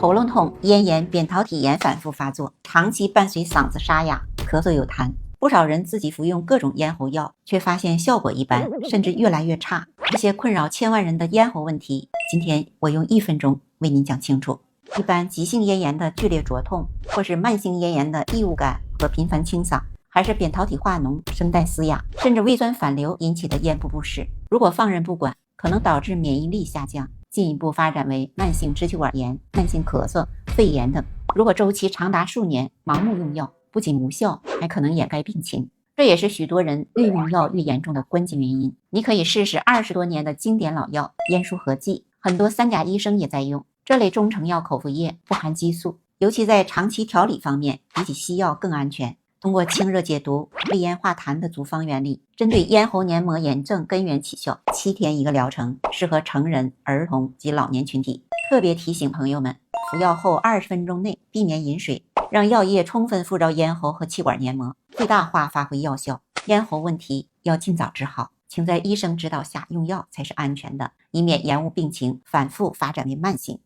喉咙痛、咽炎、扁桃体炎反复发作，长期伴随嗓子沙哑、咳嗽有痰。不少人自己服用各种咽喉药，却发现效果一般，甚至越来越差。这些困扰千万人的咽喉问题，今天我用1分钟为您讲清楚。一般急性咽炎的剧烈灼痛，或是慢性咽炎的异物感和频繁清嗓，还是扁桃体化脓、声带嘶哑，甚至胃酸反流引起的咽部不适，如果放任不管，可能导致免疫力下降，进一步发展为慢性支气管炎、慢性咳嗽、肺炎等。如果周期长达数年，盲目用药，不仅无效，还可能掩盖病情。这也是许多人越用药越严重的关键原因。你可以试试20多年的经典老药燕舒合剂，很多3甲医生也在用。这类中成药口服液不含激素，尤其在长期调理方面，比起西药更安全。通过清热解毒、利咽化痰的组方原理，针对咽喉黏膜炎症根源起效，7天1个疗程，适合成人、儿童及老年群体。特别提醒朋友们，服药后20分钟内避免饮水，让药液充分附着咽喉和气管黏膜，最大化发挥药效。咽喉问题要尽早治好，请在医生指导下用药才是安全的，以免延误病情，反复发展为慢性。